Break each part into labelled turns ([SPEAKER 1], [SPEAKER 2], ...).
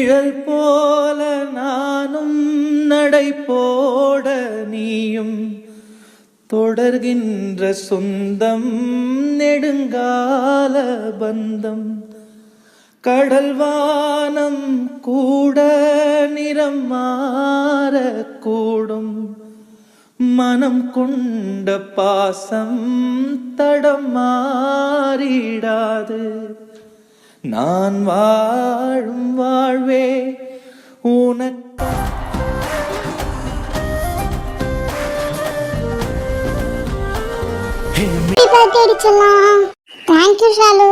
[SPEAKER 1] நிழல் போல நானும் நடை போட நீயும் தொடர்கின்ற சொந்தம் நெடுங்கால பந்தம். கடல் வானம் கூட நிறம் மாறக்கூடும், மனம் கொண்ட பாசம் தடம் மாறிடாது. நான் வாழும் வாழ்வே உனக்கு.
[SPEAKER 2] தேங்க்யூ ஷாலு.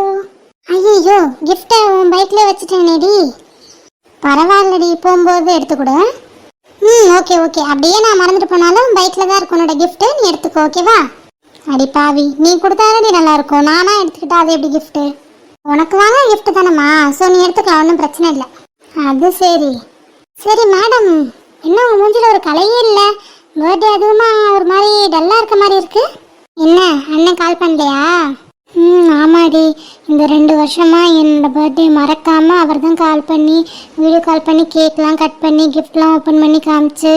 [SPEAKER 2] ஐயோ கிஃப்டை உன் பைக்ல வச்சுட்டேனேடி. பரவாயில்லடி, போகும்போது எடுத்துக்கூட. ஓகே ஓகே, அப்படியே நான் மறந்துட்டு போனாலும் பைக்ல தான் இருக்கும் உன்னோட கிஃப்ட், நீ எடுத்துக்கோ ஓகேவா? அடி பாவி, நீ கொடுத்தாதான் நீ நல்லா இருக்கும், நானா எடுத்துக்கிட்டா அது எப்படி கிஃப்ட்? உனக்கு வாங்க கிஃப்ட் தானம்மா, ஸோ நீ எடுத்துக்கலாம், ஒன்றும் பிரச்சனை இல்லை. அது சரி சரி மேடம், என்ன உங்க மூஞ்சில ஒரு கலையே இல்லை, பர்த்டே அதுவுமா ஒரு மாதிரி டல்லா இருக்க மாதிரி இருக்கு. என்ன அண்ணன் கால் பண்ணலையா? ஆமாடி, இந்த 2 வருஷமா என்னோட பர்த்டே மறக்காம அவர் தான் கால் பண்ணி வீடியோ கால் பண்ணி கேக்லாம் கட் பண்ணி கிஃப்ட்லாம் ஓப்பன் பண்ணி காமிச்சு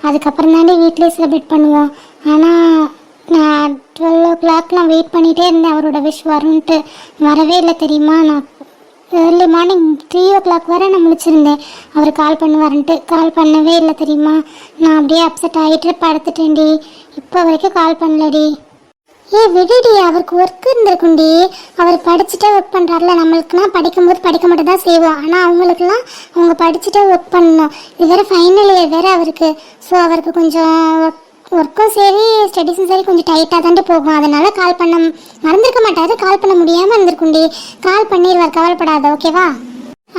[SPEAKER 2] அதுக்கப்புறம் தாண்டி வீட்லேயே செலிப்ரேட் பண்ணுவோம். ஆனால் நான் 12 o'clockலாம் வெயிட் பண்ணிகிட்டே இருந்தேன் அவரோட விஷ் வரும்ன்ட்டு, வரவே இல்லை தெரியுமா? நான் ஏர்லி மார்னிங் 3 o'clock வரை நான் முடிச்சிருந்தேன் அவர் கால் பண்ணுவாருன்ட்டு, கால் பண்ணவே இல்லை தெரியுமா? நான் அப்படியே அப்செட் ஆகிட்டு படுத்துட்டேன்டி, இப்போ வரைக்கும் கால் பண்ணலடி. விடுடி, அவருக்கு ஒர்க் இருந்திருக்குண்டி, அவர் படிச்சுட்டே ஒர்க் பண்ணுறாருல, நம்மளுக்குனா படிக்கும்போது படிக்க மட்டும் தான் செய்வோம், ஆனால் அவங்களுக்குலாம் அவங்க படிச்சுட்டே ஒர்க் பண்ணணும். இது வேறு ஃபைனல் இயர் வேறு அவருக்கு, ஸோ அவருக்கு கொஞ்சம் ஒர்க்கும் சரி ஸ்டடீஸும் சரி கொஞ்சம் டைட்டாக தாண்டி போகும், அதனால் கால் பண்ண மறந்துருக்க மாட்டார், கால் பண்ண முடியாமல் இருந்திருக்குண்டி. கால் பண்ணிடுவார், கவலைப்படாத ஓகேவா?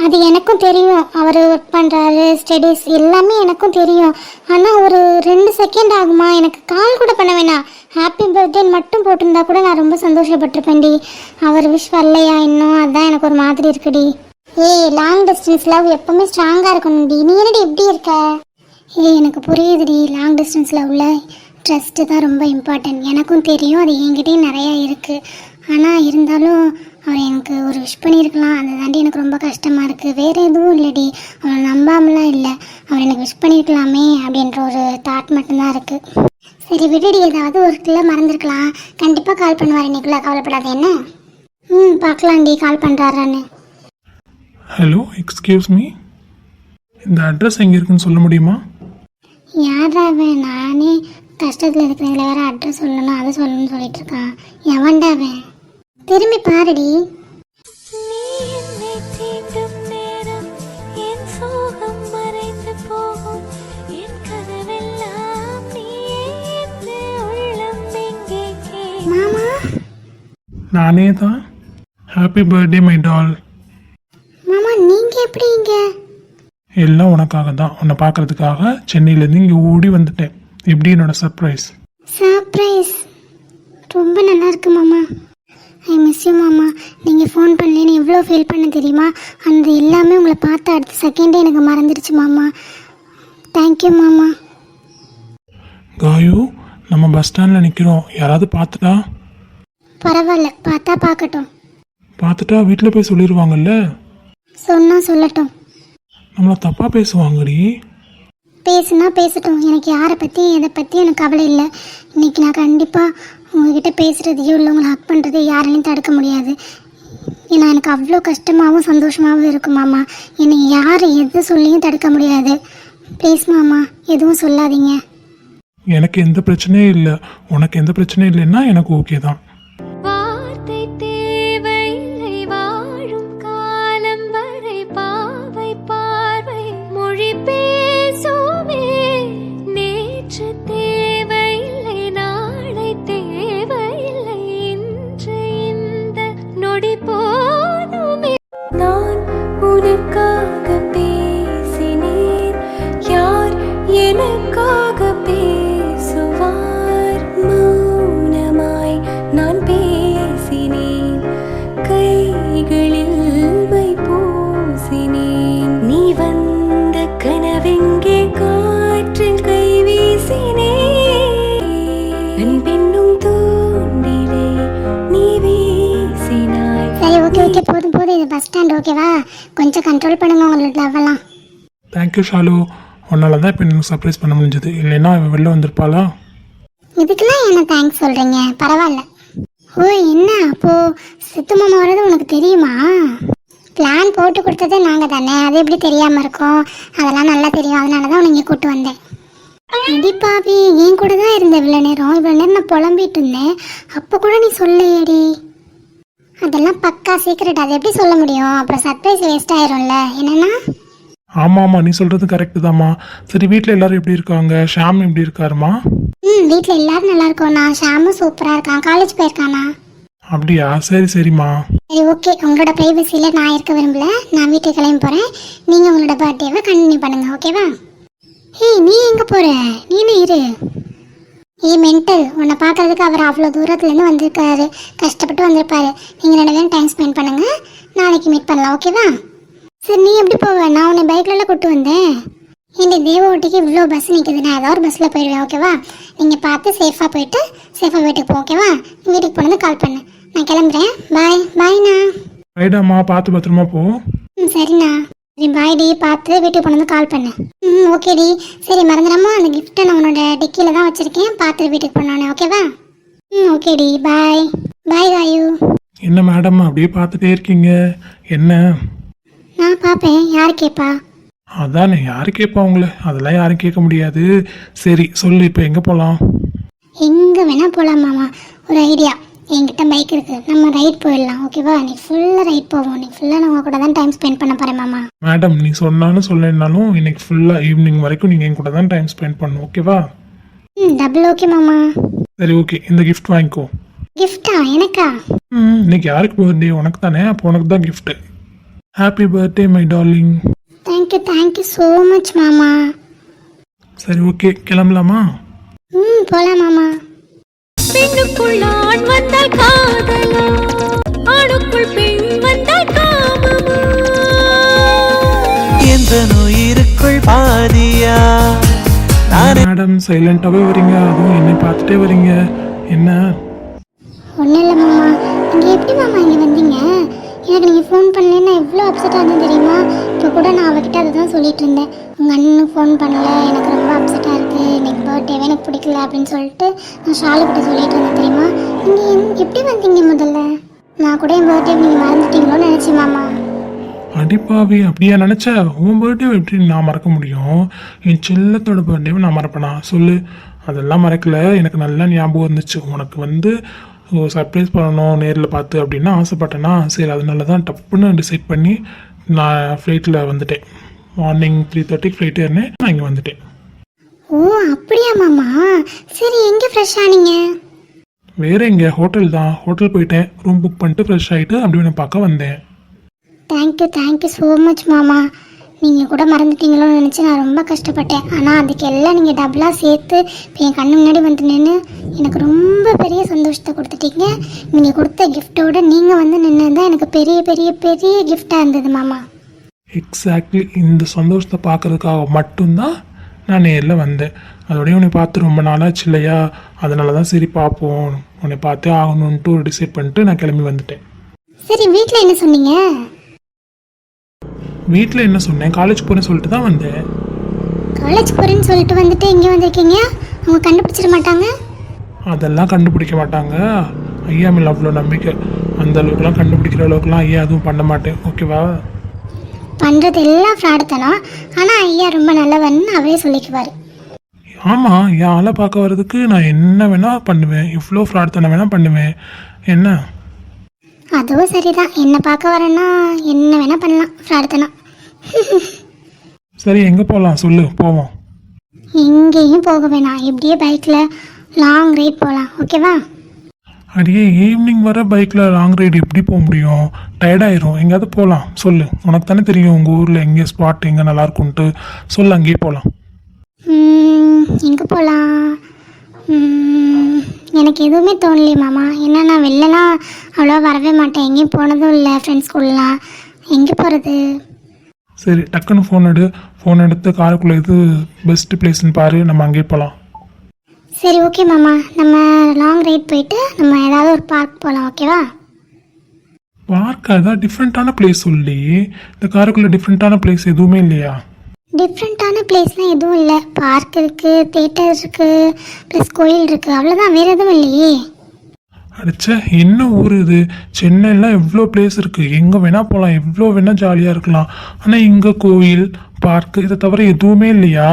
[SPEAKER 2] அது எனக்கும் தெரியும், அவர் ஒர்க் பண்ணுறாரு ஸ்டடீஸ் எல்லாமே எனக்கும் தெரியும், ஆனால் ஒரு 2 செகண்ட் ஆகுமா, எனக்கு கால் கூட பண்ண வேணாம், ஹாப்பி பர்த்டேன்னு மட்டும் போட்டிருந்தா கூட நான் ரொம்ப சந்தோஷப்பட்டிருப்பேன்டி. அவர் விஷ் வரலையா இன்னும், அதுதான் எனக்கு ஒரு மாதிரி இருக்குடி. லாங் டிஸ்டன்ஸ் லவ் எப்பவுமே ஸ்ட்ராங்காக இருக்கணும்டி, நீ என்னடி எப்படி இருக்க? எனக்கு புரியுதுடி, லாங் டிஸ்டன்ஸ் லவ்வில் ட்ரஸ்ட்டு தான் ரொம்ப இம்பார்ட்டன்ட், எனக்கும் தெரியும், அது என்கிட்டையும் நிறையா இருக்குது. ஆனால் இருந்தாலும் அவர் எனக்கு ஒரு விஷ் பண்ணியிருக்கலாம், அதை தாண்டி எனக்கு ரொம்ப கஷ்டமாக இருக்குது. வேறு எதுவும் இல்லைடி, அவரை நம்பாமலாம் இல்லை, அவர் எனக்கு விஷ் பண்ணியிருக்கலாமே அப்படின்ற ஒரு தாட் மட்டும்தான் இருக்குது. சரி விடுடி, ஏதாவது ஒரு கிலோ மறந்துருக்கலாம், கண்டிப்பாக கால் பண்ணுவார் இன்னைக்குள்ள, கவலைப்படாத என்ன? பார்க்கலாண்டி கால் பண்ணுறாரான்னு.
[SPEAKER 3] ஹலோ எக்ஸ்கியூஸ் மீ, இந்த அட்ரஸ் எங்கே இருக்குன்னு சொல்ல முடியுமா?
[SPEAKER 2] யாராவன், நானே கஷ்டத்தில் இருக்கிறதுல வேறு அட்ரஸ் சொல்லணும் அதை சொல்லணும்னு சொல்லிட்டு இருக்கான், எவன்டாவன்? திரும்பி பாருடி. மாமா,
[SPEAKER 3] நானே தான். ஹாப்பி பர்த்டே மை டால்.
[SPEAKER 2] மாமா நீங்க எப்படி இங்க?
[SPEAKER 3] எல்லாம் உனக்காக தான், உன்னை பார்க்கறதுக்காக சென்னையிலேருந்து இங்கே ஓடி வந்துட்டேன். எப்படி என்னோட சர்ப்ரைஸ்?
[SPEAKER 2] சர்ப்ரைஸ் ரொம்ப நல்லா இருக்கு மாமா. ஐ மிஸ் யூ மாமா. நீங்கள் ஃபோன் பண்ணலேன்னு எவ்வளோ ஃபீல் பண்ண தெரியுமா? அந்த எல்லாமே உங்களை பார்த்த அடுத்த செகண்டே எனக்கு மறந்துடுச்சு மாமா. தேங்க்யூ மாமா.
[SPEAKER 3] காயு, நம்ம பஸ் ஸ்டாண்டில் நிற்கிறோம், யாராவது பார்த்துட்டா?
[SPEAKER 2] பரவாயில்ல, பார்த்தா பார்க்கட்டும்.
[SPEAKER 3] பார்த்துட்டா வீட்டில் போய் சொல்லிடுவாங்கல்ல?
[SPEAKER 2] சொன்னால் சொல்லட்டும்.
[SPEAKER 3] நம்மளை தப்பாக பேசுவாங்கடி.
[SPEAKER 2] பேசுனா பேசட்டும், எனக்கு யாரை பற்றியும் எதை பற்றியும் எனக்கு கவலை இல்லை. இன்றைக்கி நான் கண்டிப்பாக உங்ககிட்ட பேசுகிறதையோ இல்லை உங்களை ஹக் பண்ணுறதையோ யாரையும் தடுக்க முடியாது. ஏன்னா எனக்கு அவ்வளோ கஷ்டமாகவும் சந்தோஷமாகவும் இருக்கும் மாமா. என்னை யார் எது சொல்லியும் தடுக்க முடியாது. ப்ளீஸ் மாமா, எதுவும் சொல்லாதீங்க.
[SPEAKER 3] எனக்கு எந்த பிரச்சனையும் இல்லை, உனக்கு எந்த பிரச்சனையும் இல்லைன்னா எனக்கு ஓகே தான்.
[SPEAKER 4] பேசுவார் மௌனமாய் நான் பேசினேன்.
[SPEAKER 2] ஷாலு இது பஸ் ஸ்டாண்ட் ஓகேவா? கொஞ்சம் கண்ட்ரோல் பண்ணுங்க உங்களோட லவ்வெல்லாம்.
[SPEAKER 3] தேங்க்யூ ஷாலு, உன்னால தான் இப்போ எனக்கு சர்ப்ரைஸ் பண்ண முடிஞ்சது. இல்லைன்னா அவள் வெளில வந்திருப்பாளா?
[SPEAKER 2] இதுக்கெல்லாம் என்ன தேங்க்ஸ் சொல்கிறீங்க? பரவாயில்ல. ஓ என்ன அப்போது சித்து மாமா வர்றது உனக்கு தெரியுமா? பிளான் போட்டு கொடுத்ததே நாங்கள் தானே, அது எப்படி தெரியாமல் இருக்கோம்? அதெல்லாம் நல்லா தெரியும், அதனால தான் உனக்கு கூப்பிட்டு வந்தேன். அடிப்பாவி, என் கூட தான் இருந்த இவ்வளோ நேரம் நான் புலம்பிட்டு இருந்தேன். அப்போ கூட நீ சொல்லையேடி. அதெல்லாம் பக்கா சீக்கிரட், அதை எப்படி சொல்ல முடியும்? அப்புறம் சர்ப்ரைஸ் வேஸ்ட் ஆயிரும்ல. என்னன்னா
[SPEAKER 3] ஆமாம்மா, நீ சொல்கிறது கரெக்டு தாம்மா. சரி, வீட்டில் எல்லாரும் எப்படி இருக்காங்க? ஷாம் எப்படி இருக்காருமா?
[SPEAKER 2] வீட்டில் எல்லாரும் நல்லா இருக்கோண்ணா. ஷாமும் சூப்பராக இருக்கான், காலேஜ் போயிருக்கானா?
[SPEAKER 3] அப்படியா? சரி சரிம்மா.
[SPEAKER 2] சரி ஓகே, உங்களோட ப்ரைவசியில் நான் இருக்க விரும்பல. நான் வீட்டுக்கு கிளம்பி போகிறேன். நீங்கள் உங்களோட பர்த்டேவை கண்டினியூ பண்ணுங்கள், ஓகேவா? ஏய் நீ எங்கே போகிற? நீனு இரு. மென்டல், உன்னை பார்க்கறதுக்கு அவர் அவ்வளோ தூரத்துலேருந்து வந்திருக்காரு, கஷ்டப்பட்டு வந்திருப்பாரு. நீங்கள் 2 பேரும் டைம் ஸ்பெண்ட் பண்ணுங்கள். நாளைக்கு மீட் பண்ணலாம், ஓகேவா? சரி நீ எப்படி போவ? நான் உன்னை பைக்லலாம் கூப்பிட்டு வந்தேன். என் தேவ ஓட்டிக்கு இவ்வளோ பஸ் நிற்குது, நான் ஏதாவது ஒரு பஸ்ஸில் போயிடுவேன், ஓகேவா? நீங்கள் பார்த்து சேஃபாக போயிட்டு சேஃபாக வீட்டுக்கு போ, ஓகேவா? வீட்டுக்கு போனது கால் பண்ணு. நான் கிளம்புறேன். பாய்ண்ணா.
[SPEAKER 3] ரைடாம்மா, பார்த்து பத்திரமா போ.
[SPEAKER 2] சரிண்ணா. சரி பாய்டி, பார்த்து வீட்டுக்கு போனது கால் பண்ணு. ஓகேடி. சரி மறந்துடாம அந்த கிஃப்ட்டை நான் உன்னோட டிக்கியில் தான் வச்சுருக்கேன், பார்த்து வீட்டுக்கு போனோன்னே, ஓகேவா? ஓகேடி, பாய். பாய் காயு.
[SPEAKER 3] என்ன மேடம் அப்படியே பார்த்துட்டே இருக்கீங்க? என்ன?
[SPEAKER 2] நான் பார்ப்பேன், யார் கேட்பா?
[SPEAKER 3] அதானே, யாரு கேட்பா உங்களை? அதெல்லாம் யாரும் கேட்க முடியாது. சரி சொல்லு, இப்போ எங்கே போகலாம்?
[SPEAKER 2] எங்கே வேணால் போகலாம் மாமா. ஒரு ஐடியா, என்கிட்ட பைக் இருக்குது, நம்ம ரைட் போயிடலாம், ஓகேவா? நீ ஃபுல்லாக ரைட் போவோம். நீ ஃபுல்லாக நான் உங்கள் கூட தான் டைம் ஸ்பெண்ட் பண்ண போகிறேன் மாமா.
[SPEAKER 3] மேடம், நீ சொன்னாலும் சொல்லலைனாலும் இன்னைக்கு ஃபுல்லாக ஈவினிங் வரைக்கும் நீங்கள் என் கூட தான் டைம் ஸ்பெண்ட் பண்ணணும், ஓகேவா?
[SPEAKER 2] டபுள் ஓகே மாமா.
[SPEAKER 3] சரி ஓகே, இந்த கிஃப்ட் வாங்கிக்கோ.
[SPEAKER 2] கிஃப்டா? எனக்கா?
[SPEAKER 3] இன்னைக்கு யாருக்கு பர்த்டே? உனக்கு தானே, அப்போ உனக்கு தான் gift. Happy birthday my darling.
[SPEAKER 2] Thank you so much மாமா.
[SPEAKER 3] சரி ஓகே, கிளம்பலாமா?
[SPEAKER 2] போகலாம் மாமா.
[SPEAKER 4] பெண்ணுக்குள் ஆண் வந்தால் காதலா, ஆணுக்குள் பெண் வந்தால் காமமா,
[SPEAKER 1] எந்த நோயிருக்குள் பாதியா?
[SPEAKER 3] மேடம் சைலண்டாகவே வரீங்க, அதுவும் என்னை பார்த்துட்டே வரீங்க, என்ன?
[SPEAKER 2] ஒன்றும் இல்லை மாமா. நீங்கள் எப்படி மாமா இங்கே வந்தீங்க? எனக்கு நீங்கள் ஃபோன் பண்ணலன்னா எவ்வளோ அப்செட்டாக இருந்தேன் தெரியுமா? இப்போ கூட நான் அவகிட்ட அதை தான் சொல்லிட்டு இருந்தேன். உங்கள் அண்ணனும் ஃபோன் பண்ணல, எனக்கு ரொம்ப அப்செட்டாக இருக்குது, இன்னைக்கு பர்த்டேவே எனக்கு பிடிக்கல அப்படின்னு சொல்லிட்டு நான் ஷாலுக்கிட்ட சொல்லிட்டு இருந்தேன் தெரியுமா? நீங்கள் எப்படி வந்தீங்க முதல்ல? நான் கூட என் பர்த்டே நீங்கள் மறந்துட்டீங்களோன்னு நினச்சேன் மாமா.
[SPEAKER 3] அடிப்பாவி, அப்படியா நினச்ச? உன் பர்த்டே எப்படி நான் மறக்க முடியும்? என் செல்லத்தோட பர்த்டேவை நான் மறப்பேனா? சொல்லு. அதெல்லாம் மறக்கல, எனக்கு நல்லா ஞாபகம் இருந்துச்சு. உனக்கு சர்ப்ரைஸ் பண்ணணும் நேரில் பார்த்து அப்படின்னு ஆசைப்பட்டேன்னா, சரி அதனால தான் டப்புன்னு டிசைட் பண்ணி நான் ஃப்ளைட்டில் வந்துட்டேன். மார்னிங் 3:30 ஃப்ளைட்டு ஏறினேன், நான் இங்கே வந்துட்டேன்.
[SPEAKER 2] ஓ அப்படியா மாமா? சரி எங்கே ஃப்ரெஷ் ஆனீங்க?
[SPEAKER 3] வேறு எங்கே? ஹோட்டல் தான். ஹோட்டல் போயிட்டேன், ரூம் புக் பண்ணிட்டு ஃப்ரெஷ் ஆகிட்டு அப்படி உன்னை பார்க்க வந்தேன்.
[SPEAKER 2] தேங்க்யூ ஸோ மச் மாமா. நீங்கள் கூட மறந்துட்டீங்களோன்னு நினச்சி நான் ரொம்ப கஷ்டப்பட்டேன். ஆனால் அதுக்கு எல்லாம் நீங்கள் டபுளாக சேர்த்து இப்போ என் கண்ணு முன்னாடி வந்து நின்று எனக்கு ரொம்ப பெரிய சந்தோஷத்தை கொடுத்துட்டீங்க. நீங்கள் கொடுத்த கிஃப்டோட நீங்கள் வந்து நின்று தான் எனக்கு பெரிய பெரிய பெரிய கிஃப்டாக இருந்தது மாமா.
[SPEAKER 3] எக்ஸாக்ட்லி, இந்த சந்தோஷத்தை பார்க்கறதுக்காக மட்டும்தான் நான் நேரில் வந்தேன். அதோடய உன்னை பார்த்து ரொம்ப நாளாச்சு இல்லையா? அதனால தான் சரி பார்ப்போம், உன்னை பார்த்தே ஆகணுன்ட்டு ஒரு டிசைட் பண்ணிட்டு நான் கிளம்பி வந்துட்டேன்.
[SPEAKER 2] சரி வீட்டில் என்ன சொன்னீங்க?
[SPEAKER 3] வீட்டில் என்ன சொன்னேன்? காலேஜ் போகிறேன்னு சொல்லிட்டு தான் வந்தேன்.
[SPEAKER 2] காலேஜ் போகிறேன்னு சொல்லிட்டு வந்துட்டு இங்கே வந்திருக்கீங்க, அவங்க கண்டுபிடிச்சிட மாட்டாங்க?
[SPEAKER 3] அதெல்லாம் கண்டுபிடிக்க மாட்டாங்க. ஐயா மேலே அவ்வளோ நம்பிக்கை. அந்த அளவுக்குலாம் கண்டுபிடிக்கிற அளவுக்குலாம் ஐயா எதுவும் பண்ண மாட்டேன், ஓகேவா?
[SPEAKER 2] பண்ணுறது எல்லாம் ஃப்ராடு தானா? ஆனால் ஐயா ரொம்ப நல்லவன்னு அவரே சொல்லிக்குவார்.
[SPEAKER 3] ஆமாம், என் ஆளை பார்க்க வர்றதுக்கு நான் என்ன வேணால் பண்ணுவேன், இவ்வளோ ஃப்ராட் தானே வேணால் பண்ணுவேன். என்ன?
[SPEAKER 2] அதுவும் சரிதான், என்னை பார்க்க வரேன்னா என்ன வேணால் பண்ணலாம், ஃப்ராடு தானா?
[SPEAKER 3] சரி எங்கே போகலாம் சொல்லு, போவோம்.
[SPEAKER 2] எங்கேயும் போக வேணாம், இப்படியே பைக்கில் லாங் ரைட் போகலாம், ஓகேவா?
[SPEAKER 3] அடியே, ஈவினிங் வர பைக்கில் லாங் ரைடு எப்படி போக முடியும்? டயர்டாயிரும். எங்கேயாவது போகலாம் சொல்லு. உனக்கு தானே தெரியும் உங்கள் ஊரில் எங்கே ஸ்பாட் எங்கே நல்லா இருக்கும்ன்ட்டு. சொல்லு, அங்கேயே போகலாம்.
[SPEAKER 2] எங்கே போகலாம்? எனக்கு எதுவுமே தோணலையே மாமா. ஏன்னா நான் வெளிலலாம் அவ்வளோவா வரவே மாட்டேன், எங்கேயும் போனதும் இல்லை ஃப்ரெண்ட்ஸ் கூடலாம். எங்கே போகிறது?
[SPEAKER 3] சரி டக்குன்னு ஃபோன் எடுத்து காருக்குள்ளே எது பெஸ்ட்டு பிளேஸ்ன்னு பாரு, நம்ம அங்கேயே போகலாம்.
[SPEAKER 2] சரி ஓகே மாமா, நம்ம லாங் ரைட் போயிட்டு நம்ம ஏதாவது ஒரு பார்க் போகலாம், ஓகேவா?
[SPEAKER 3] பார்க்க ஏதாவது டிஃப்ரெண்ட்டான பிளேஸ் சொல்லி. இந்த காருக்குள்ளே டிஃப்ரெண்ட்டான பிளேஸ் எதுவுமே இல்லையா?
[SPEAKER 2] டிஃப்ரெண்ட்டான பிளேஸ்லாம் எதுவும் இல்லை. பார்க் இருக்குது, தேட்டர் இருக்குது, ப்ளஸ் கோயில் இருக்குது, அவ்வளோதான். வேறு எதுவும் இல்லையே.
[SPEAKER 3] அடிச்சா என்ன ஊர் இது? சென்னைலாம் எவ்வளோ பிளேஸ் இருக்குது, எங்கே வேணால் போகலாம், எவ்வளோ வேணால் ஜாலியாக இருக்கலாம். ஆனால் இங்கே கோயில், பார்க்கு இதை தவிர எதுவுமே இல்லையா?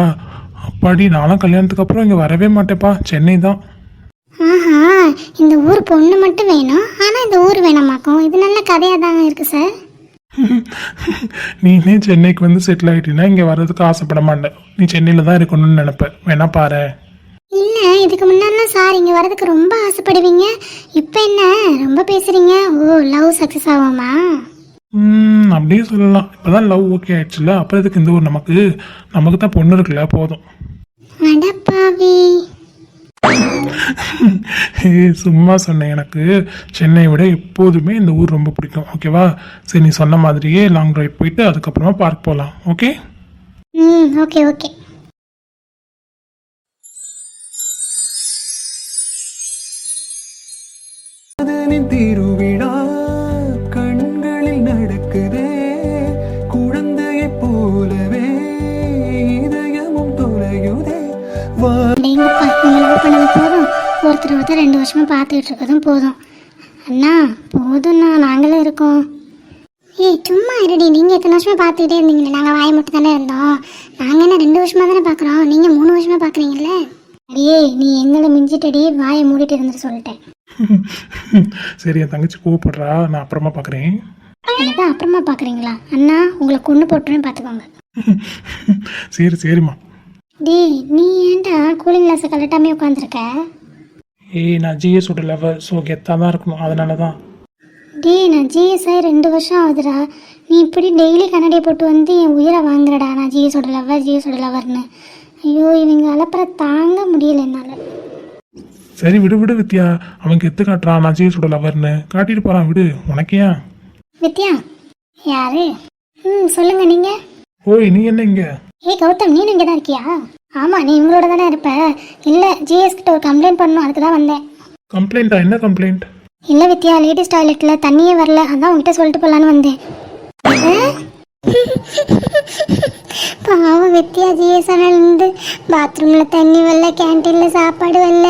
[SPEAKER 3] அப்பாடி, நானும் கல்யாணத்துக்கு அப்புறம் இங்கே வரவே மாட்டேப்பா, சென்னை தான்.
[SPEAKER 2] ஆஹா, இந்த ஊர் பொண்ணு மட்டும் வேணும், ஆனால் இந்த ஊர் வேணாமாக்கும். இது நல்ல கதையாக தாங்க இருக்குது சார்.
[SPEAKER 3] நீனே சென்னைக்கு வந்து செட்டில் ஆகிட்டீங்கன்னா இங்கே வர்றதுக்கு ஆசைப்பட மாட்டேன். நீ சென்னையில் தான் இருக்கணும்னு நினைப்பேன். வேணா பாரு.
[SPEAKER 2] இல்லை, இதுக்கு முன்னாடிலாம் சார் இங்கே வரதுக்கு ரொம்ப ஆசைப்படுவீங்க. இப்போ என்ன ரொம்ப பேசுகிறீங்க? ஓ, லவ் சக்ஸஸ் ஆகுமா?
[SPEAKER 3] அப்படியே சொல்லலாம். இப்போதான் லவ் ஓகே ஆயிடுச்சுல, அப்புறம் இதுக்கு இந்த ஊர் நமக்கு தான் பொண்ணு இருக்குல்ல, போதும்.
[SPEAKER 2] அடப்பாவி.
[SPEAKER 3] சும்மா சொன்னேன். எனக்கு சென்னையை விட எப்போதுமே இந்த ஊர் ரொம்ப பிடிக்கும். ஓகேவா? சரி, நீ சொன்ன மாதிரியே லாங் டிரைவ் போயிட்டு அதுக்கப்புறமா பார்க் போகலாம். ஓகே?
[SPEAKER 2] Okay okay.
[SPEAKER 1] திருவிழா கண்களில் நடக்குதே, குழந்தையை போலவே இதயமும் தொலையுதே.
[SPEAKER 2] போதும். ஒருத்தர் 2 வருஷமா பார்த்துக்கிட்டு இருக்கதும் போதும். அண்ணா போதும்ண்ணா, நாங்களும் இருக்கோம். ஏய் சும்மா இருடி. நீங்கள் எத்தனை வருஷமா பார்த்துக்கிட்டே இருந்தீங்களே, நாங்கள் வாயை மட்டும் தானே இருந்தோம். நாங்கள் என்ன 2 வருஷமா தானே பார்க்குறோம், நீங்கள் 3 வருஷமா பார்க்குறீங்கல்ல. அடியே, நீ எங்களை மிஞ்சிட்டடி, வாயை மூடிட்டு இருந்துட்டு சொல்லிட்டேன்.
[SPEAKER 3] சரி, என் தங்கச்சி கோவப்படுறா, நான் அப்புறமா பார்க்குறேன்.
[SPEAKER 2] எனக்கு அப்புறமா பார்க்குறீங்களா? அண்ணா உங்களை கொண்டு போட்டுருன்னு பார்த்துக்கோங்க.
[SPEAKER 3] சரிம்மா.
[SPEAKER 2] டேய், நீ ஏன்டா கூலிங் கிளாஸை கலட்டாமே உட்காந்துருக்க?
[SPEAKER 3] நான் ஜிஎஸோட லெவல், ஸோ கெத்தாக தான் இருக்கணும், அதனால தான்.
[SPEAKER 2] டேய், நான் ஜிஎஸ்ஐ 2 வருஷம் ஆகுதுடா. நீ இப்படி டெய்லி கண்ணாடியை போட்டு வந்து என் உயிரை வாங்குறடா. நான் ஜிஎஸோட லவர்னு. ஐயோ, இவங்க அலப்பற தாங்க முடியல என்னால்.
[SPEAKER 3] சரி, விடு வித்யா. அவன் கெத்து காட்டுறான், நான் ஜிஎஸோட லவர்னு காட்டிட்டு போகிறான், விடு. உனக்கே
[SPEAKER 2] வித்யா யாரு? சொல்லுங்க நீங்க.
[SPEAKER 3] ஓய், நீ என்ன இங்க?
[SPEAKER 2] ஏய் கௌதம், நீ இங்கே தான் இருக்கியா? ஆமாம், நீ இவங்களோட தானே இருப்ப. இல்லை, ஜிஎஸ் கிட்ட ஒரு கம்ப்ளைண்ட் பண்ணணும், அதுக்கு தான் வந்தேன்.
[SPEAKER 3] கம்ப்ளைண்ட்டா? என்ன கம்ப்ளைண்ட்?
[SPEAKER 2] இல்லை வித்யா, லேடிஸ் டாய்லெட்டில் தண்ணியே வரல, அதான் உங்கள்கிட்ட சொல்லிட்டு போகலான்னு வந்தேன். பாவம் வித்யா, ஜிஎஸ்ஆர்லேருந்து பாத்ரூமில் தண்ணி வரல, கேன்டீனில் சாப்பாடு வரல,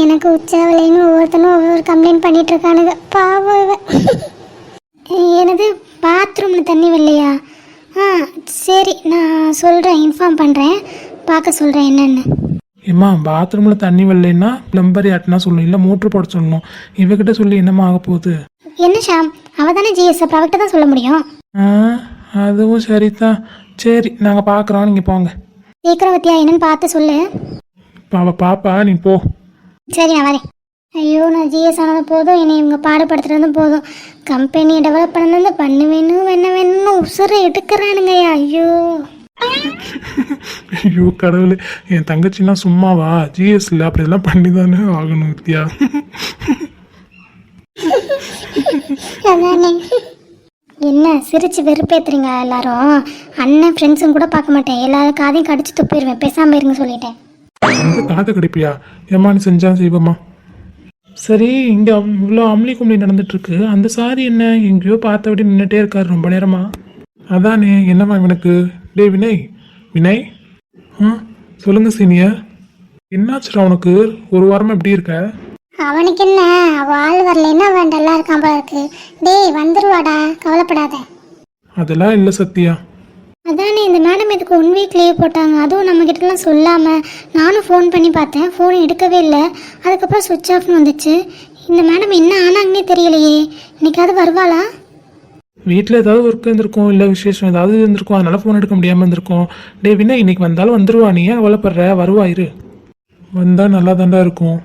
[SPEAKER 2] எனக்கு உச்சாவலைன்னு ஒவ்வொருத்தனும் ஒவ்வொரு கம்ப்ளைண்ட் பண்ணிட்டு இருக்கானுங்க. பாவம். எனது பாத்ரூமில் தண்ணி வரலையா? சரி, நான் சொல்கிறேன், இன்ஃபார்ம் பண்ணுறேன், பார்க்க சொல்கிறேன் என்னென்னு.
[SPEAKER 3] ஏம்மா, பாத்ரூமில் தண்ணி வரலைன்னா பிளம்பர் யார்ட்டுனா சொல்லணும், இல்லை மோட்ரு போட சொல்லணும். இவகிட்ட சொல்லி என்னம்மா ஆக போகுது?
[SPEAKER 2] என்ன ஷாம், அவள் தானே ஜிஎஸ், அப்புறம் அவகிட்ட தான் சொல்ல முடியும்.
[SPEAKER 3] அதுவும் சரிதான். சரி, நாங்கள் பார்க்குறோம், நீங்கள் போங்க.
[SPEAKER 2] சீக்கிரம் வித்யா, என்னன்னு பார்த்து சொல்லு.
[SPEAKER 3] பாப்பா, நீ போ.
[SPEAKER 2] சரி, நான் வரேன். ஐயோ, நான் ஜிஎஸ் ஆனது போதும், என்னை இவங்க பாடுபடுத்துறது போதும். கம்பெனியை டெவலப் பண்ணது பண்ண வேணும்னு உசுரை எடுக்கிறானுங்க.
[SPEAKER 3] ஐயோ கடவுளே, என் தங்கச்சின்னா சும்மாவா? ஜிஎஸ்ல அப்படி எல்லாம் பண்ணி தானே ஆகணும் வித்யா.
[SPEAKER 2] என்ன சிரிச்சு வெறுப்பேத்துறீங்க எல்லாரும்? அண்ணன் ஃப்ரெண்ட்ஸும் கூட பார்க்க மாட்டேன், எல்லாரும் காதையும் கடிச்சு துப்பிடுவேன். பேசாம இருங்க சொல்லிட்டேன்.
[SPEAKER 3] காதை கடிப்பியா? ஏமா நீ செஞ்சா செய்வோமா? சரி, இங்கே இவ்வளோ அம்லி கும்பலி நடந்துட்டுருக்கு. அந்த சாரி என்ன எங்கேயோ பார்த்தபடி நின்றுட்டே இருக்காரு ரொம்ப நேரமா. அதானே, என்னம்மா இவனுக்கு? டே வினய், சொல்லுங்க சீனியர், என்னாச்சுடா உனக்கு? ஒரு வாரமாக எப்படி இருக்க?
[SPEAKER 2] அவனுக்கு என்ன, ஆள் வரலன்னா அவன் நல்லா இருக்கான் போல இருக்கு. டேய் வந்துருவாடா, கவலைப்படாத.
[SPEAKER 3] அதெல்லாம் இல்லை சத்யா.
[SPEAKER 2] அதானே, இந்த மேடம் இதுக்கு 1 வீக் லீவ் போட்டாங்க, அதுவும் நம்மக்கிட்டலாம் சொல்லாமல். நானும் ஃபோன் பண்ணி பார்த்தேன், ஃபோன் எடுக்கவே இல்லை. அதுக்கப்புறம் சுவிட்ச் ஆஃப்னு வந்துச்சு. இந்த மேடம் என்ன ஆனாங்கன்னே தெரியலையே. இன்னைக்காவது வருவாளா?
[SPEAKER 3] வீட்டில் ஏதாவது ஒர்க் இருந்திருக்கும், இல்லை விசேஷம் ஏதாவது இருந்திருக்கும், அதனால ஃபோன் எடுக்க முடியாமல் இருந்திருக்கும். டே வினய், இன்னைக்கு வந்தாலும் வந்துருவா. நீ ஏன் கவலைப்படுற? வருவா, இரு. வந்தால் நல்லா தாண்டா இருக்கும்.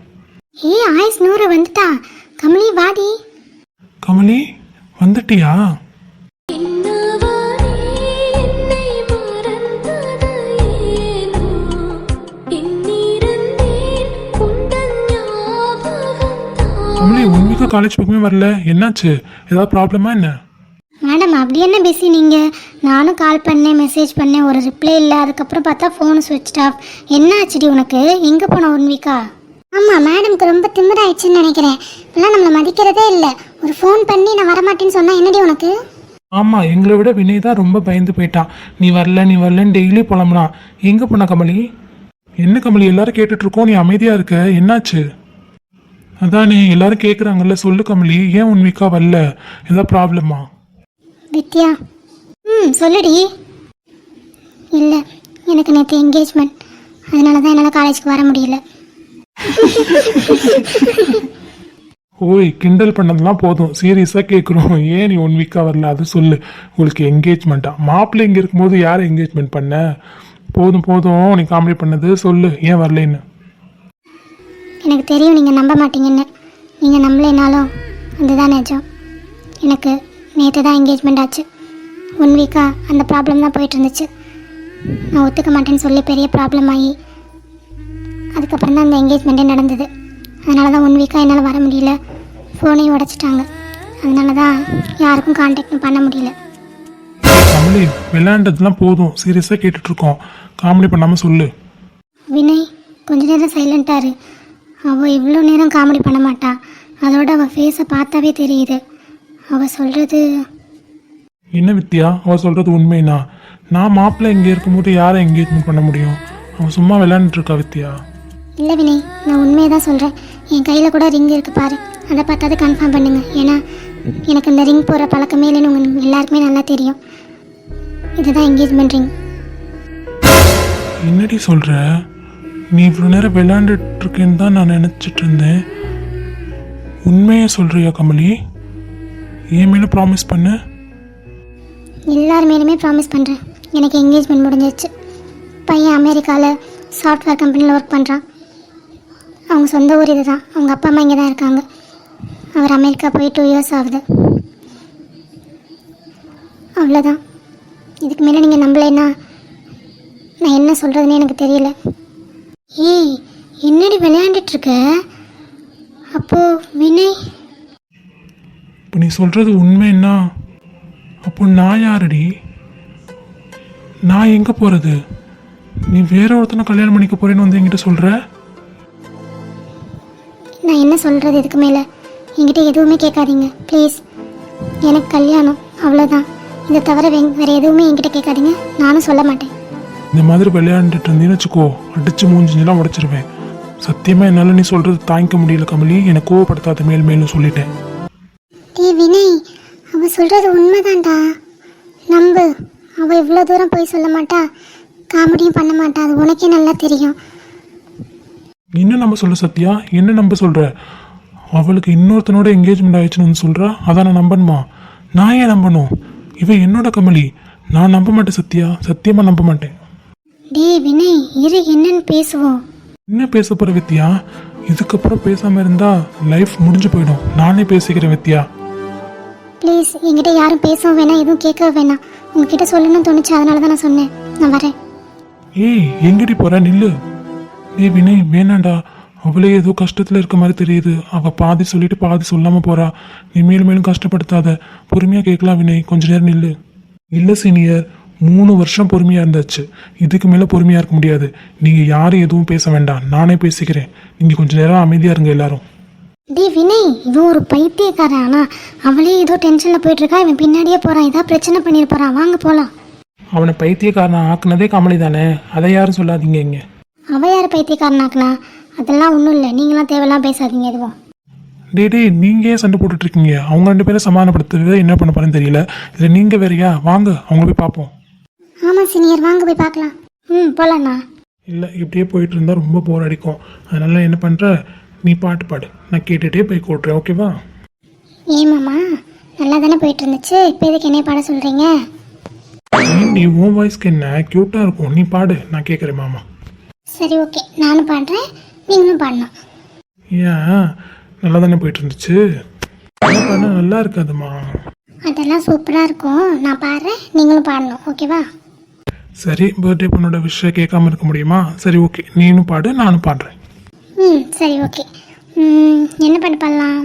[SPEAKER 2] ஆயுஸ் 100 வந்துட்டா. கமலி வாடி.
[SPEAKER 3] கமலி வந்துட்டியா? கமலி, 1 வீக்காக காலேஜ் பக்கமே வரல, என்னாச்சு? ஏதாவது ப்ராப்ளமா என்ன?
[SPEAKER 2] மேடம் அப்படி என்ன பிஸி நீங்கள்? நானும் கால் பண்ணேன், மெசேஜ் பண்ணேன், ஒரு ரிப்ளை இல்லை. அதுக்கப்புறம் பார்த்தா ஃபோன் சுவிட்ச் ஆஃப். என்ன ஆச்சுடி உனக்கு? எங்கே போன 1 வீக்கா? ஆமாம், மேடம்க்கு ரொம்ப திமிராயிடுச்சுன்னு நினைக்கிறேன். இப்பெல்லாம் நம்மளை மதிக்கிறதே இல்லை. ஒரு ஃபோன் பண்ணி நான் வரமாட்டேன்னு சொன்னா என்னடி உனக்கு?
[SPEAKER 3] ஆமாம், எங்களை விட வினய் தான் ரொம்ப பயந்து போயிட்டான். நீ வரலன்னு டெய்லி புலம்புறான். எங்கே போன கமலி? என்ன கமலி, எல்லாரும் கேட்டுட்டு இருக்கோம், நீ அமைதியாக இருக்க, என்னாச்சு? அதானே எல்லாரும் கேட்குறாங்கல்ல, சொல்லு கமலி, ஏன் ஒன் வீக்காக வரல? ஏதாவது ப்ராப்ளமா?
[SPEAKER 2] வித்யா, சொல்லுடி. இல்லை, எனக்கு நேற்று என்கேஜ்மெண்ட், அதனால தான் என்னால் காலேஜுக்கு வர முடியல.
[SPEAKER 3] ஓய், கிண்டல் பண்ணதெல்லாம் போதும், சீரியஸாக கேட்குறோம். ஏன் நீ ஒன் வீக்காக வரல அது சொல்லு. உங்களுக்கு என்கேஜ்மெண்ட்டா? மாப்பிள்ளை இங்கே இருக்கும்போது யார் என்கேஜ்மெண்ட் பண்ண? போதும் போதும், நீ காமெடி பண்ணது சொல்லு, ஏன் வரலன்னு.
[SPEAKER 2] எனக்கு தெரியும் நீங்கள் நம்ப மாட்டீங்கன்னு. நீங்கள் நம்பலைனாலும் அதுதான் நிஜம். எனக்கு நேற்று தான் என்கேஜ்மெண்ட் ஆச்சு. ஒன் வீக்காக அந்த ப்ராப்ளம் தான் போயிட்டு இருந்துச்சு. நான் ஒத்துக்க மாட்டேன்னு சொல்லி பெரிய ப்ராப்ளம் ஆகி அதுக்கப்புறம் தான் அந்த என்கேஜ்மெண்ட்டே நடந்தது. அதனால தான் ஒன் வீக்காக என்னால் வர முடியல. ஃபோனையும் உடச்சிட்டாங்க. அதனால தான் யாருக்கும் கான்டாக்டும் பண்ண முடியல.
[SPEAKER 3] கமலி, விளையாண்டதுலாம் போதும், சீரியஸாக கேட்டுட்ருக்கோம், காமெடி பண்ணாமல் சொல்லு.
[SPEAKER 2] வினய் கொஞ்ச நேரம் சைலண்ட்டாக இரு. அவள் இவ்வளோ நேரம் காமெடி பண்ண மாட்டா. அதோட அவள் ஃபேஸை பார்த்தாவே தெரியுது. அவள் சொல்கிறது
[SPEAKER 3] என்ன வித்யா, அவள் சொல்கிறது உண்மைனா? நான் மாப்பிள்ளை இங்கே இருக்கும்போது யாரை என்கேஜ்மெண்ட் பண்ண முடியும்? அவன் சும்மா விளையாண்டுட்டு இருக்கா வித்யா.
[SPEAKER 2] இல்லை வினய், நான் உண்மையை தான் சொல்கிறேன். என் கையில் கூட ரிங் இருக்குது பாரு, அதை பார்த்தாது கன்ஃபார்ம் பண்ணுங்க. ஏன்னா எனக்கு இந்த ரிங் போகிற பழக்கமே இல்லைன்னு உங்களுக்கு எல்லாருக்குமே நல்லா தெரியும். இதுதான் என்கேஜ்மெண்ட் ரிங்.
[SPEAKER 3] என்னடி சொல்கிற? நீ இவ்வளோ நேரம் விளையாண்டுட்டு இருக்கேன்னு தான் நான் நினச்சிட்டு இருந்தேன். உண்மையை சொல்கிறியா கமலி? என் மேலே ப்ராமிஸ் பண்ணு.
[SPEAKER 2] எல்லார் மேலுமே ப்ராமிஸ் பண்ணுறேன். எனக்கு என்கேஜ்மெண்ட் முடிஞ்சிருச்சு. பையன் அமெரிக்காவில் சாஃப்ட்வேர் கம்பெனியில் ஒர்க் பண்ணுறான். அவங்க சொந்த ஊர் இது தான். அவங்க அப்பா அம்மா இங்கே தான் இருக்காங்க. அவர் அமெரிக்கா போய் 2 years ஆகுது. அவ்வளோதான். இதுக்கு மேலே நீங்கள் நம்பலைன்னா நான் என்ன சொல்கிறதுன்னு எனக்கு தெரியல. ஏய், என்னடி விளையாண்டுட்ருக்க? அப்போது வினய்?
[SPEAKER 3] இப்போ நீ சொல்கிறது உண்மைன்னா அப்போ நான் யாரடி? நான் எங்கே போகிறது? நீ வேற ஒருத்தனை கல்யாணம் பண்ணிக்க போறேன்னு வந்து என்கிட்ட சொல்கிற?
[SPEAKER 2] நான் என்ன சொல்கிறது இதுக்கு மேலே? என்கிட்ட எதுவுமே கேட்காதீங்க ப்ளீஸ். எனக்கு கல்யாணம், அவ்வளோதான். இதை தவிர வேறு எதுவுமே என்கிட்ட கேட்காதீங்க. நானும் சொல்ல மாட்டேன்.
[SPEAKER 3] இந்த மாதிரி விளையாண்டுட்டு இருந்தீன்னு வச்சுக்கோ, அடிச்சு மூஞ்சிஞ்செல்லாம் உடச்சிருவேன். சத்தியமாக என்னால் நீ சொல்கிறது தாங்கிக்க முடியல கமலி. எனக்கு கோவப்படுத்தாத, மேலும் சொல்லிட்டேன்.
[SPEAKER 2] வினய், அவள் சொல்கிறது உண்மைதான்டா, நம்பு. அவள் இவ்வளோ தூரம் போய் சொல்ல மாட்டா, காமெடியும் பண்ண மாட்டா. அது உனக்கே நல்லா தெரியும்.
[SPEAKER 3] என்ன நம்ப சொல்ல சத்யா? என்ன நம்ப சொல்கிற? அவளுக்கு இன்னொருத்தனோட என்கேஜ்மெண்ட் ஆயிடுச்சுன்னு வந்து சொல்கிறா, அதான் நான் நம்பணுமா? நான் ஏன் நம்பணும்? இவன் என்னோட கமலி, நான் நம்ப மாட்டேன் சத்யா, சத்தியமாக நம்ப மாட்டேன்.
[SPEAKER 2] டேய் வினய், இரு, என்னன்னு பேசுவோம்.
[SPEAKER 3] என்ன பேச போகிற வித்யா? இதுக்கப்புறம் பேசாமல் இருந்தால் லைஃப் முடிஞ்சு போயிடும். நானே பேசிக்கிறேன் வித்யா.
[SPEAKER 2] ப்ளீஸ், என்கிட்ட யாரும் பேசவும் வேணாம், எதுவும் கேட்கவும் வேணாம். உங்ககிட்ட சொல்லணும்னு தோணுச்சு, அதனால தான் நான் சொன்னேன். நான் வரேன்.
[SPEAKER 3] ஏய், எங்கடி போற? நில்லு. ஏய் வினய், வேணாண்டா. அவளே ஏதோ கஷ்டத்தில் இருக்க மாதிரி தெரியுது. அவள் பாதி சொல்லிட்டு பாதி சொல்லாமல் போறா. நீ மேலும் மேலும் கஷ்டப்படுத்தாத. பொறுமையாக கேட்கலாம் வினய், கொஞ்ச நேரம் நில்லு. இல்லை சீனியர், 3 வருஷம் பொறுமையாக இருந்தாச்சு. இதுக்கு மேலே பொறுமையாக இருக்க முடியாது. நீங்கள் யாரும் எதுவும் பேச வேண்டாம், நானே பேசிக்கிறேன். நீங்கள் கொஞ்ச நேரம் அமைதியாக இருங்க எல்லாரும்.
[SPEAKER 2] டே வினய், இவன் ஒரு பைத்தியக்காரன். ஆனால் அவளே ஏதோ டென்ஷனில் போயிட்டுருக்கா. இவன் பின்னாடியே போகிறான், ஏதாவது பிரச்சனை பண்ணிட்டு போகிறான். வாங்க போகலாம்.
[SPEAKER 3] அவனை பைத்தியக்காரனை ஆக்குனதே கமலி தானே, அதை யாரும் சொல்லாதீங்க. இங்கே
[SPEAKER 2] அவள் யார் பைத்தியக்காரன் ஆக்குனா? அதெல்லாம் ஒன்றும் இல்லை. நீங்களாம் தேவையெல்லாம் பேசாதீங்க எதுவும்.
[SPEAKER 3] டே நீங்கள் ஏன் சண்டை போட்டுட்ருக்கீங்க? அவங்க 2 பேரும் சமாதானப்படுத்துறது என்ன பண்ண போறேன்னு தெரியல. இதில் நீங்கள் வேறையா? வாங்க அவங்கள போய் பார்ப்போம்.
[SPEAKER 2] ஆமாம் சீனியர், வாங்க போய் பார்க்கலாம். போகலாண்ணா.
[SPEAKER 3] இல்லை, இப்படியே போயிட்டு இருந்தால் ரொம்ப போர் அடிக்கும். அதனால என்ன பண்ணுற, நீ பாட்டு பாடு, நான் கேட்டுகிட்டே போய் கூட்டுறேன், ஓகேவா?
[SPEAKER 2] ஏமாம்மா, நல்லா தானே போயிட்டு இருந்துச்சு. இப்போ எதுக்கு என்னைய பாட சொல்கிறீங்க?
[SPEAKER 3] நீ உன் வாய்ஸ்க்கு என்ன க்யூட்டாக இருக்கும், நீ பாடு, நான் கேட்குறேன் மாமா.
[SPEAKER 2] சரி ஓகே, நானும் பாடுறேன், நீங்களும் பாடணும்.
[SPEAKER 3] ஏன், நல்லா தானே போயிட்டு இருந்துச்சு. பாட நல்லா இருக்காதுமா.
[SPEAKER 2] அதெல்லாம் சூப்பராக இருக்கும். நான் பாடுறேன், நீங்களும் பாடணும், ஓகேவா?
[SPEAKER 3] சரி, பர்த்டே பொண்ணோட விஷயம் கேட்காம இருக்க முடியுமா? சரி ஓகே, நீனும் பாடு, நானும் பாடுறேன்.
[SPEAKER 2] சரி ஓகே. என்ன பாட்டு பாடலாம்?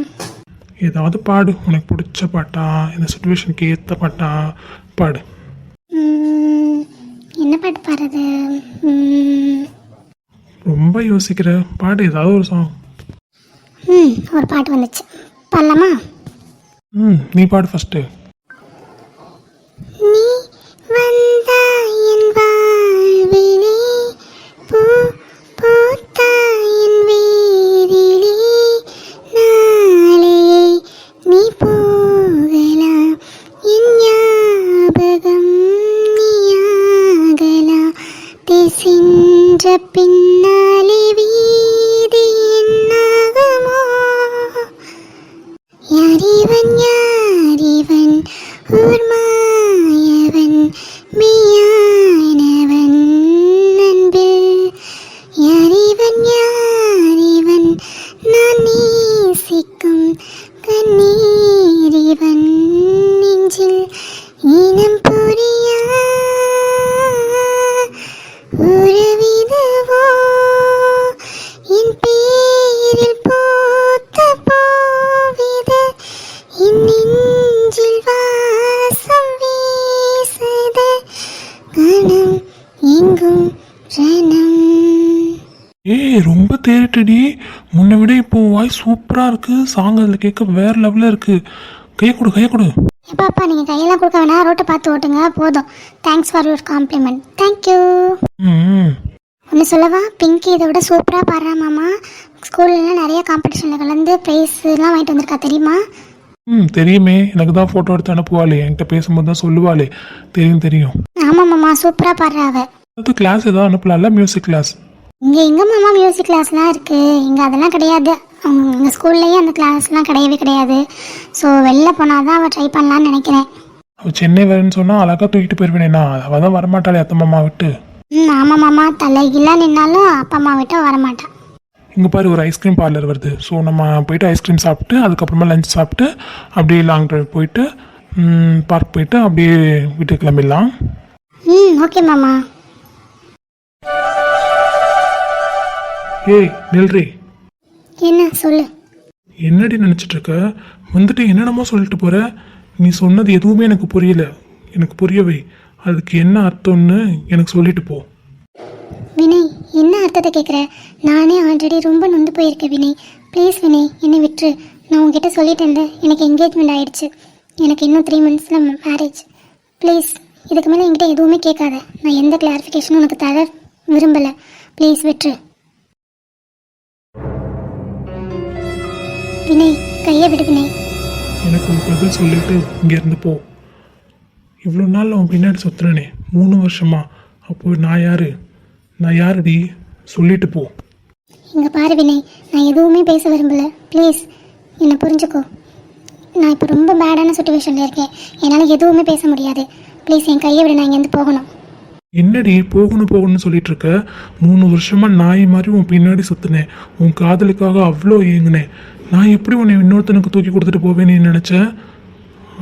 [SPEAKER 3] ஏதாவது பாடு, உனக்கு பிடிச்ச பாட்டா, இந்த சுச்சுவேஷனுக்கு ஏற்ற பாட்டா பாடு.
[SPEAKER 2] என்ன பாட்டு பாடுறது?
[SPEAKER 3] ரொம்ப யோசிக்கிற, பாடு ஏதாவது ஒரு சாங்.
[SPEAKER 2] ஒரு பாட்டு வந்துச்சு, பாடலாமா?
[SPEAKER 3] நீ பாடு ஃபஸ்ட்டு.
[SPEAKER 2] நீ வந்தாய் என் வாழ்விலே, பூ பூத்தாய் என் வேரிலே, நாளையே நீ போகலாம், என் ஞாபகம் நீயாகலாம், திசைன்ற பின்னாலே வீதி என்னாகுமோ, யாரிவன் யாரிவன் ஊர் மாயவன் மெய்யானவன் அன்பில், யாரிவன் யாரிவன் நான் நேசிக்கும் கண்ணீரிவன் நெஞ்சில் இனம் புரியா உறவிதவோ என் பேரில் போத்த போவித என் நெஞ்சில் வாசம் வீசுத கணம் எங்கும் ரணம்.
[SPEAKER 3] ரொம்ப தேறிட்டடி. முன்னை விட இப்போ வாய்ஸ் சூப்பராக இருக்குது. சாங் அதில் கேட்க வேறு லெவலில் இருக்குது. கையை கொடு கையை கொடு.
[SPEAKER 2] எப்பாப்பா நீங்கள் கையெல்லாம் கொடுக்க வேணாம், ரோட்டை பார்த்து ஓட்டுங்க போதும். Thanks for your compliment. Thank you.
[SPEAKER 3] ம்
[SPEAKER 2] ஒன்று சொல்லவா, பிங்கி இதை விட சூப்பராக பாடுறா மாமா. ஸ்கூல்லலாம் நிறைய காம்படிஷனில் கலந்து ப்ரைஸ்லாம் வாங்கிட்டு வந்திருக்கா தெரியுமா?
[SPEAKER 3] தெரியுமே, எனக்கு தான் ஃபோட்டோ எடுத்து அனுப்புவாளே, என்கிட்ட பேசும்போது தான் சொல்லுவாளே. தெரியும் தெரியும்.
[SPEAKER 2] ஆமாம் மாமா, சூப்பராக பாடுறா அவ.
[SPEAKER 3] அது கிளாஸ் ஏதாவது அனுப்பலாம்ல, மியூசிக் கிளாஸ்.
[SPEAKER 2] இங்கே எங்கே மாமா மியூசிக் கிளாஸ்லாம் இருக்குது? இங்கே அதெல்லாம் கிடையாது. எங்கள் ஸ்கூல்லேயே அந்த கிளாஸ்லாம் கிடையவே கிடையாது. ஸோ வெளில போனால் தான் அவள் ட்ரை பண்ணலான்னு நினைக்கிறேன்.
[SPEAKER 3] அவள் சென்னை வரேன்னு சொன்னால் அழகாக தூக்கிட்டு போயிடுவேனேண்ணா. அவள் தான் வரமாட்டாளே அத்தை மாமா விட்டு.
[SPEAKER 2] ஆமாம் மாமா, தலைகீழா நின்னாலும் அப்பா அம்மா விட்டு வரமாட்டான்.
[SPEAKER 3] இங்கே பாரு, ஒரு ஐஸ்கிரீம் பார்லர் வருது. ஸோ நம்ம போயிட்டு ஐஸ்கிரீம் சாப்பிட்டு அதுக்கப்புறமா லஞ்ச் சாப்பிட்டு அப்படியே லாங் ட்ரைவ் போயிட்டு பார்க் போயிட்டு அப்படியே வீட்டுக்கு கிளம்பிடலாம்.
[SPEAKER 2] ஓகே மாமா.
[SPEAKER 3] ஏய் நில்றி.
[SPEAKER 2] என்ன சொல்லு?
[SPEAKER 3] என்னடி நினச்சிட்டு இருக்க? வந்துட்டு என்னென்னமோ சொல்லிட்டு போற. நீ சொன்னது எதுவுமே எனக்கு புரியல. எனக்கு புரியவை. அதுக்கு என்ன அர்த்தம்னு எனக்கு சொல்லிட்டு போ.
[SPEAKER 2] வினய், என்ன அர்த்தத்தை கேட்குற? நானே ஆல்ரெடி ரொம்ப நொந்து போயிருக்கேன் வினய். ப்ளீஸ் வினய், என்னை விட்டுரு. நான் உங்ககிட்ட சொல்லிட்டேன்ல, எனக்கு என்கேஜ்மெண்ட் ஆகிடுச்சு. எனக்கு இன்னும் 3 monthsல மேரேஜ். ப்ளீஸ் இதுக்கு மேலே என்கிட்ட எதுவுமே கேட்காத. நான் எந்த கிளாரிஃபிகேஷனும் உனக்கு தர விரும்பலை. ப்ளீஸ் விட்டுரு. வினய், கையை விடு வினய்.
[SPEAKER 3] எனக்கு ஒரு பதில் சொல்லிட்டு இங்கேருந்து போ. இவ்வளோ நாள் அவன் பின்னாடி சுற்றுனே 3 வருஷமா. அப்போ நான் யாருடி? சொல்லிட்டு போ.
[SPEAKER 2] இங்கே பாரு வினய், நான் எதுவுமே பேச விரும்பலை. ப்ளீஸ் என்னை புரிஞ்சுக்கோ. நான் இப்போ ரொம்ப பேடான சுச்சுவேஷனில் இருக்கேன். என்னால் எதுவுமே பேச முடியாது. ப்ளீஸ் என் கையை விட, நான் இங்கேருந்து போகணும்.
[SPEAKER 3] என்னடி போகணும்னு சொல்லிட்டு இருக்க? 3 வருஷமா நாய் மாதிரி உன் பின்னாடி சுற்றினேன். உன் காதலுக்காக அவ்வளோ ஏங்குனேன். நான் எப்படி உன்னை இன்னொருத்தனுக்கு தூக்கி கொடுத்துட்டு போவேன்னு நினச்சேன்.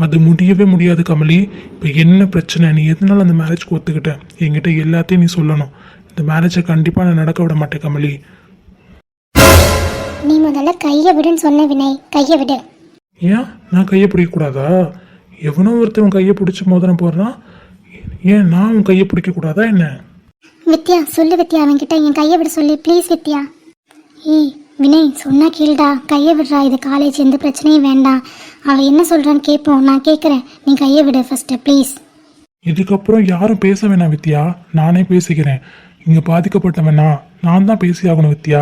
[SPEAKER 3] அது முடியவே முடியாது கமலி. இப்போ என்ன பிரச்சனை? நீ எதனால அந்த மேரேஜ்க்கு ஒத்துக்கிட்ட? என்கிட்ட எல்லாத்தையும் நீ சொல்லணும். இந்த மேரேஜை கண்டிப்பாக நான் நடக்க விட மாட்டேன் கமலி.
[SPEAKER 2] நீ முதல்ல கையை விடுன்னு சொன்ன வினய். கையை விடு.
[SPEAKER 3] ஏன் நான் கையை பிடிக்கக்கூடாதா? எவனோ ஒருத்தன் கையை பிடிச்சி மோதிரம் போடுறான். ஏன் நான் உன் கையை பிடிக்கக்கூடாதா என்ன?
[SPEAKER 2] வித்யா சொல்லு வித்யா, அவன்கிட்ட என் கையை விட சொல்லி ப்ளீஸ் வித்யா. ஏய் வினய், சொன்னா கேளுடா, கையை விடுறா. இது காலேஜ், எந்த பிரச்சனையும் வேண்டாம். அவள் என்ன சொல்கிறான்னு கேட்போம். நான் கேட்குறேன், நீ கையை விடு ஃபஸ்ட்டு ப்ளீஸ்.
[SPEAKER 3] இதுக்கப்புறம் யாரும் பேச வேணாம் வித்யா, நானே பேசிக்கிறேன். இங்கே பாதிக்கப்பட்டவனா நான் தான் பேசி ஆகணும் வித்யா.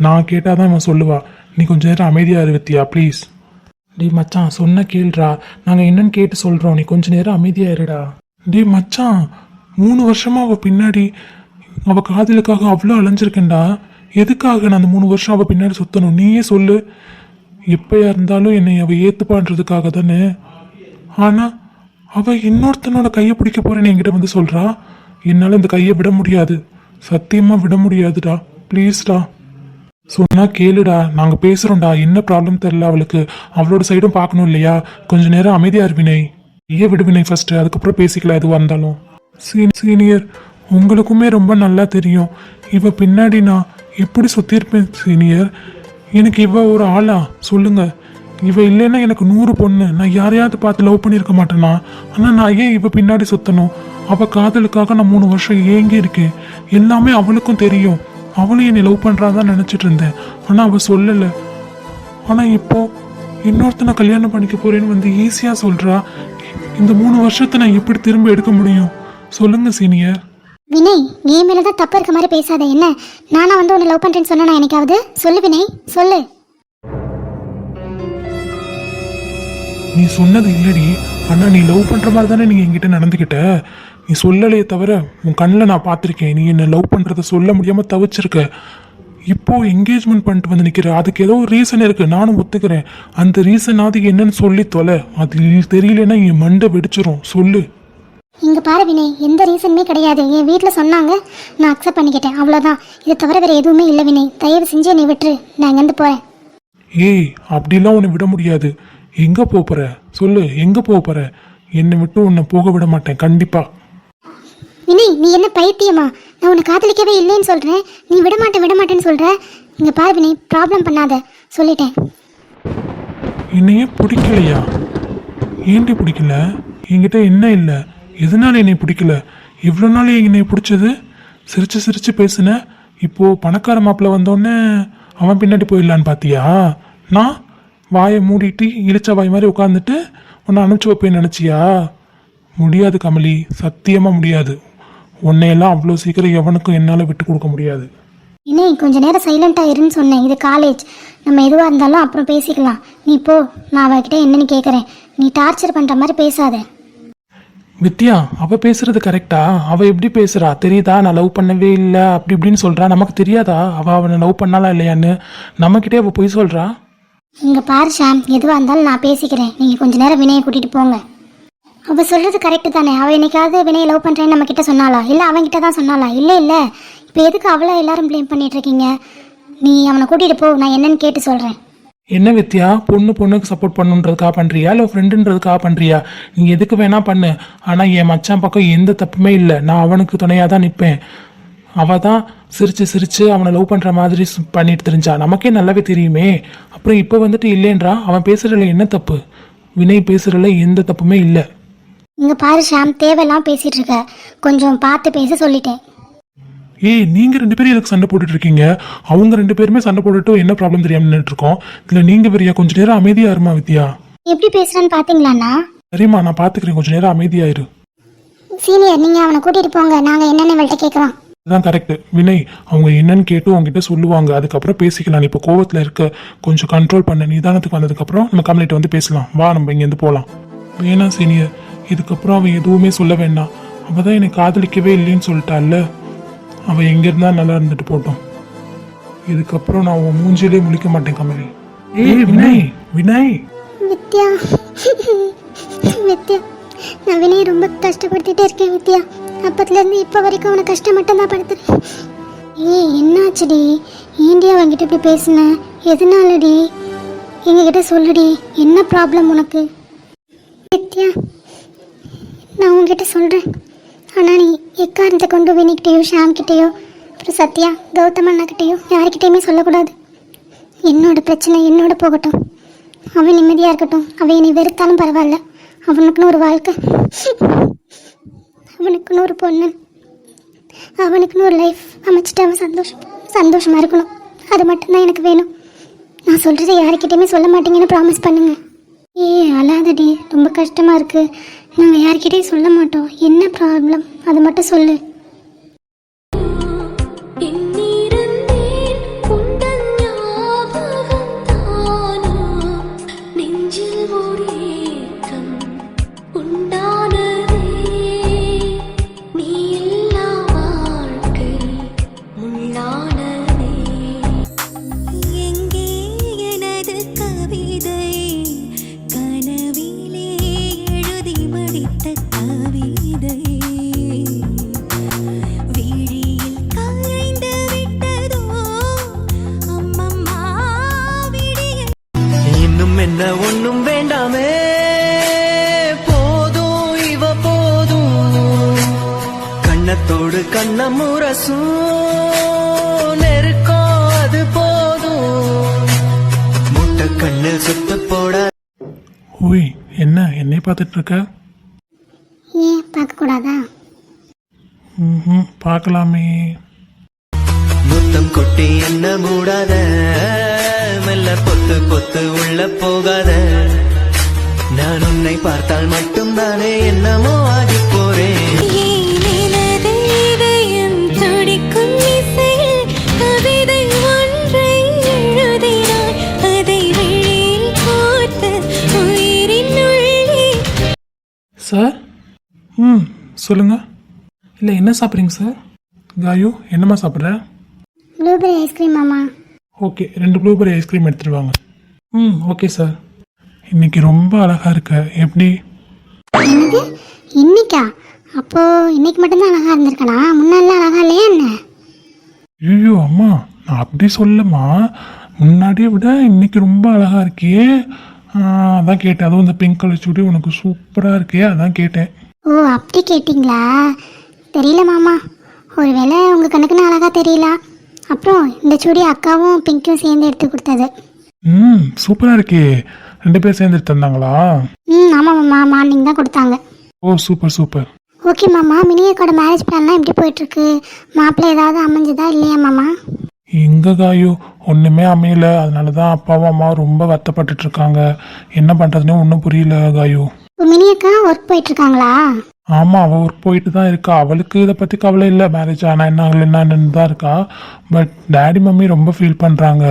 [SPEAKER 3] நான் கேட்டால் தான் அவன் சொல்லுவா. நீ கொஞ்சம் நேரம் அமைதியாக இரு வித்யா ப்ளீஸ். டேய் மச்சான், சொன்ன கேளுடா. நாங்கள் என்னன்னு கேட்டு சொல்கிறோம். நீ கொஞ்சம் நேரம் அமைதியாக இருடா. டேய் மச்சான், 3 வருஷமா அவள் பின்னாடி அவள் காதலுக்காக அவ்வளோ அலைஞ்சிருக்கேன்டா. எதுக்காக நான் அந்த 3 வருஷம் அவள் பின்னாடி சுற்றணும்? நீயே சொல்லு. எப்போயா இருந்தாலும் என்னை அவள் ஏற்றுப்பான்றதுக்காக தானே. ஆனால் அவள் இன்னொருத்தனோட கையை பிடிக்க போகிறேன்னு என்கிட்ட வந்து சொல்கிறா. என்னால் இந்த கையை விட முடியாது, சத்தியமாக விட முடியாதுடா. ப்ளீஸ்டா, சொன்னால் கேளுடா. நாங்கள் பேசுகிறோம்டா. என்ன ப்ராப்ளம் தெரில அவளுக்கு. அவளோட சைடும் பார்க்கணும் இல்லையா? கொஞ்சம் நேரம் அமைதியாக இருவினை. ஏன் விடுவினை ஃபஸ்ட்டு, அதுக்கப்புறம் பேசிக்கலாம் எதுவாக இருந்தாலும். சீனியர், உங்களுக்குமே ரொம்ப நல்லா தெரியும் இவ பின்னாடி நான் எப்படி சுற்றிருப்பேன் சீனியர். எனக்கு இவ ஒரு ஆளா சொல்லுங்க? இவ இல்லைன்னா எனக்கு 100 பொண்ணு. நான் யாரையாவது பார்த்து லவ் பண்ணியிருக்க மாட்டேனா? ஆனால் நான் ஏன் இவ பின்னாடி சுற்றணும்? அவள் காதலுக்காக நான் 3 வருஷம் ஏங்கி இருக்கேன். எல்லாமே அவளுக்கும் தெரியும். அவளும் என்னை லவ் பண்ணுறாதான் நினச்சிட்டு இருந்தேன். ஆனால் அவள் சொல்லலை. ஆனால் இப்போ இன்னொருத்தனை கல்யாணம் பண்ணிக்க போறேன்னு வந்து ஈஸியா சொல்றா. இந்த 3 வருஷத்தை நான் எப்படி திரும்ப எடுக்க முடியும் சொல்லுங்க சீனியர்.
[SPEAKER 2] வினய், நீ மேலதான் தப்பு இருக்க மாதிரி பேசாத. என்ன நானா வந்து உன்னை லவ் பண்றேன்னு சொன்னா எனக்காவது? சொல்லு வினய், சொல்லு.
[SPEAKER 3] நீ சொன்னது இல்லடி, ஆனா நீ லவ் பண்ற மாதிரி தானே நீங்க என்கிட்ட நடந்துக்கிட்ட. நீ சொல்லலையே தவிர உன் கண்ணில் நான் பார்த்துருக்கேன். நீ என்ன லவ் பண்றத சொல்ல முடியாம தவிச்சிருக்க. இப்போ என்கேஜ்மெண்ட் பண்ணிட்டு வந்து நிற்கிற, அதுக்கு ஏதோ ஒரு ரீசன் இருக்கு, நானும் ஒத்துக்கிறேன். அந்த ரீசனாவது என்னன்னு சொல்லி தொலை. அது தெரியலன்னா என் மண்டை வெடிச்சிரும். சொல்லு.
[SPEAKER 2] இங்க பாரு வினய், எந்த ரீசனுமே கிடையாது. என் வீட்டில் சொன்னாங்க, நான் அக்செப்ட் பண்ணிக்கிட்டேன், அவ்வளோதான். இதை தவிர வேற எதுவுமே இல்லை வினய். தயவு செஞ்சு என்னை விட்டுரு, நான் இங்கேருந்து போறேன்.
[SPEAKER 3] ஏய், அப்படிலாம் உன்னை விட முடியாது. எங்க போற சொல்லு, எங்க போற? என்னை விட்டு உன்னை போக விட மாட்டேன் கண்டிப்பா.
[SPEAKER 2] வினய், நீ என்ன பைத்தியமா? நான் உன்னை காதலிக்கவே இல்லைன்னு சொல்றேன், நீ விட மாட்டேன்னு சொல்ற. இங்க பாரு வினய், ப்ராப்ளம் பண்ணாத, சொல்லிட்டேன்.
[SPEAKER 3] என்னையே பிடிக்கலையா? ஏன்டி பிடிக்கல? என்கிட்ட என்ன இல்லை? எதனால என்னை பிடிக்கல? இவ்வளோ நாள் என்னை பிடிச்சது? சிரிச்சு சிரிச்சு பேசுன. இப்போ பணக்கார மாப்பிள்ள வந்தோடனே அவன் பின்னாடி போயிடலான்னு பார்த்தியா? நான் வாயை மூடிட்டு இழிச்ச வாய் மாதிரி உட்காந்துட்டு உன்னை அனுப்பிச்சு வைப்பேன்னு நினச்சியா? முடியாது கமலி, சத்தியமாக முடியாது. உன்னையெல்லாம் அவ்வளோ சீக்கிரம் எவனுக்கும் என்னால் விட்டு கொடுக்க முடியாது.
[SPEAKER 2] வினய், கொஞ்ச நேரம் சைலண்டாக இருன்னு சொன்னேன். இது காலேஜ், நம்ம எதுவாக இருந்தாலும் அப்புறம் பேசிக்கலாம். நீ போ, நான் அவகிட்ட என்னன்னு கேட்குறேன். நீ டார்ச்சர் பண்ணுற மாதிரி பேசாத.
[SPEAKER 3] வித்யா, அவ பேசுறது கரெக்டா? அவ எப்படி பேசுறா தெரியுதா? நான் லவ் பண்ணவே இல்லை அப்படி இப்படின்னு சொல்றா. நமக்கு தெரியாதா அவனை லவ் பண்ணாலா இல்லையான்னு? நம்மக்கிட்டே அவ பொய் சொல்றா.
[SPEAKER 2] இங்கே பாரு ஷாம், எதுவாக இருந்தாலும் நான் பேசிக்கிறேன். நீங்கள் கொஞ்ச நேரம் வினயை கூட்டிகிட்டு போங்க. அவள் சொல்கிறது கரெக்டு தானே. அவள் என்னைக்காவது வினயை லவ் பண்ணுறேன்னு நம்ம கிட்ட சொன்னாலா? இல்லை அவன்கிட்ட தான் சொன்னாலா? இல்லை இப்போ எதுக்கு அவளை எல்லாரும் ப்ளேம் பண்ணிட்டு இருக்கீங்க? நீ அவனை கூட்டிகிட்டு போ, நான் என்னன்னு கேட்டு சொல்கிறேன்.
[SPEAKER 3] என்ன வித்யா, பொண்ணுக்கு சப்போர்ட் பண்ணுன்றதுக்காக பண்ணுறியா இல்லை ஃப்ரெண்டுன்றதுக்காக பண்ணுறியா? நீ எதுக்கு வேணா பண்ணு. ஆனால் என் மச்சான் பக்கம் எந்த தப்புமே இல்லை. நான் அவனுக்கு துணையாக தான் நிற்பேன். அவள் தான் சிரிச்சு அவனை லவ் பண்ணுற மாதிரி பண்ணிட்டு தெரிஞ்சா. நமக்கே நல்லாவே தெரியுமே. அப்புறம் இப்போ வந்துட்டு இல்லைன்றா. அவன் பேசுகிறதுல என்ன தப்பு? வினய் பேசுகிறதுல எந்த தப்புமே இல்லை.
[SPEAKER 2] இங்கே பாரு ஷாம், தேவையெல்லாம் பேசிகிட்டு இருக்க, கொஞ்சம் பார்த்து பேச சொல்லிட்டேன்.
[SPEAKER 3] ஏய், நீங்கள் 2 பேரும் எதுக்கு சண்டை போட்டுட்டு இருக்கீங்க? அவங்க 2 பேருமே சண்டை போட்டுட்டு என்ன ப்ராப்ளம் தெரியாமல் நின்றுட்டு இருக்கோம். இல்லை நீங்கள் வெறியா? கொஞ்சம் நேரம் அமைதியாக இருமா வித்யா.
[SPEAKER 2] எப்படி பேசுகிறான்னு பார்த்தீங்களாண்ணா?
[SPEAKER 3] சரிம்மா, நான் பார்த்துக்கிறேன். கொஞ்சம் நேரம் அமைதியாயிரு.
[SPEAKER 2] சீனியர், நீங்கள் அவனை கூட்டிகிட்டு போங்க, நாங்கள் என்னென்ன இவள்கிட்ட கேட்குறோம்.
[SPEAKER 3] அதுதான் கரெக்ட் வினய். அவங்க என்னன்னு கேட்டு உங்ககிட்ட சொல்லுவாங்க, அதுக்கப்புறம் பேசிக்கலாம். நீ இப்போ கோவத்தில் இருக்க, கொஞ்சம் கண்ட்ரோல் பண்ண. நிதானத்துக்கு வந்ததுக்கப்புறம் நம்ம கம்ப்ளைண்ட் வந்து பேசலாம். வா, நம்ம இங்கேருந்து போகலாம். வேணாம் சீனியர், இதுக்கப்புறம் அவன் எதுவுமே சொல்ல வேண்டாம். அவள் தான் என்னை காதலிக்கவே இல்லைன்னு சொல்லிட்டாள்ல, அவள் எங்கே இருந்தா நல்லா இருந்துட்டு போட்டோம். இதுக்கப்புறம் நான் உன் மூஞ்சிலே முழிக்க மாட்டேன் கமலி. ஏய் வினய், வினய்.
[SPEAKER 2] வித்யா, வித்யா, நான் வினயை ரொம்ப கஷ்டப்படுத்திட்டே இருக்கேன் வித்யா. அப்பத்துலேருந்து இப்போ வரைக்கும் அவனை கஷ்டம் மட்டும்தான் படுத்துறேன். ஏய், என்னாச்சுடி? ஏன்டி அவன்கிட்ட இப்படி பேசுன? எதனாலடி? எங்ககிட்ட சொல்லுடி, என்ன ப்ராப்ளம் உனக்கு? வித்யா, நான் உங்ககிட்ட சொல்கிறேன், ஆனால் நீ எக்காரணத்தை கொண்டு வினிக்கிட்டேயோ ஷாம்கிட்டேயோ அப்புறம் சத்யா கௌதம் அண்ணாக்கிட்டேயோ யார்கிட்டையுமே சொல்லக்கூடாது. என்னோட பிரச்சனை என்னோட போகட்டும், அவன் நிம்மதியாக இருக்கட்டும். அவன் என்னை வெறுத்தாலும் பரவாயில்ல, அவனுக்குன்னு ஒரு வாழ்க்கை, அவனுக்குன்னு ஒரு பொண்ணு, அவனுக்குன்னு ஒரு லைஃப் அமைச்சிட்டு அவன் சந்தோஷமாக இருக்கணும். அது மட்டும்தான் எனக்கு வேணும். நான் சொல்கிறத யாருக்கிட்டையுமே சொல்ல மாட்டேங்கன்னு ப்ராமிஸ் பண்ணுங்க. அழாதடி, ரொம்ப கஷ்டமாக இருக்குது. நாங்கள் யார்கிட்டையும் சொல்ல மாட்டோம். என்ன ப்ராப்ளம் அதை மட்டும் சொல்லு.
[SPEAKER 1] என்ன ஒண்ணும் வேண்டாமே, போதும் இவ போதும். கண்ணத்தோடு கண்ணம் முரசும் நெருக்கம் அது போதும். முட்டை கண்ணு சுத்த போட.
[SPEAKER 3] ஓய், என்ன என்னை பார்த்துட்டு இருக்க?
[SPEAKER 2] ஏன் பார்க்கக்கூடாதா?
[SPEAKER 3] பார்க்கலாமே.
[SPEAKER 1] முத்தம் கொட்டி என்ன மூடாத மெல்ல பொத்து பொத்து உள்ள போகாத. நான் உன்னை பார்த்தால் மட்டும் தானே என்னமோ ஆகி போறேன்.
[SPEAKER 4] ஏன் எனது இதயம் துடிக்கும் இசையில் கவிதை ஒன்றை எழுதினாய். அதை விழியில் பார்த்து உயிரின் உள்ளே.
[SPEAKER 3] சார் சொல்லுங்க. இல்லை என்ன சாப்பிட்றீங்க சார்? காயு என்னம்மா சாப்பிட்ற?
[SPEAKER 2] ப்ளூபெரி ஐஸ்கிரீம் மாமா.
[SPEAKER 3] ஓகே 2 ப்ளூபெரி ஐஸ்கிரீம் எடுத்துகிட்டு வாங்க. Okay sir. இன்னைக்கு ரொம்ப அழகாக இருக்க. எப்படி?
[SPEAKER 2] என்னது இன்னைக்கா? அப்போ இன்னைக்கு மட்டும்தான் அழகா இருந்திருக்கனா? முன்னாடிலாம் அழகா இல்லையா என்ன?
[SPEAKER 3] ஐயோ அம்மா, நான் அப்படி சொல்லம்மா. முன்னாடியை விட இன்னைக்கு ரொம்ப அழகாக இருக்கியே. அதான் கேட்டேன். அதுவும் இந்த பிங்க் கலர் சுடி உனக்கு சூப்பராக இருக்கே, அதான் கேட்டேன்.
[SPEAKER 2] ஓ அப்படி கேட்டிங்களா? தெரியல மாமா, ஒருவேளை உங்கள் கணக்குன்னு அழகா தெரியல. அப்புறம் இந்த சுடி அக்காவும் பிங்க்கும் சேர்ந்து எடுத்து கொடுத்தது.
[SPEAKER 3] சூப்பராக இருக்கே. 2 பேர் சேர்ந்து தந்தாங்களா?
[SPEAKER 2] ஆமாம் மாமா, மார்னிங் தான் கொடுத்தாங்க.
[SPEAKER 3] ஓ சூப்பர் சூப்பர்.
[SPEAKER 2] ஓகே மாமா, மினியக்கோட மேரேஜ் பிளான்லாம் எப்படி போயிட்டுருக்கு? மாப்பிள்ளை ஏதாவது அமைஞ்சதா இல்லையா மாமா?
[SPEAKER 3] எங்க காயோ ஒன்றுமே அமையல. அதனால தான் அப்பாவும் அம்மாவும் ரொம்ப வருத்தப்பட்டுட்டு இருக்காங்க. என்ன பண்ணுறதுனே ஒன்றும் புரியல காயோ.
[SPEAKER 2] இப்போ மினியக்கா ஒர்க் போயிட்டுருக்காங்களா?
[SPEAKER 3] ஆமாம், அவள் ஒர்க் போயிட்டு தான் இருக்கா. அவளுக்கு இதை பற்றி கவலை இல்லை. மேரேஜ் ஆனால் என்ன ஆகலை என்னன்னு தான் இருக்கா. பட் டேடி மம்மி ரொம்ப ஃபீல் பண்ணுறாங்க.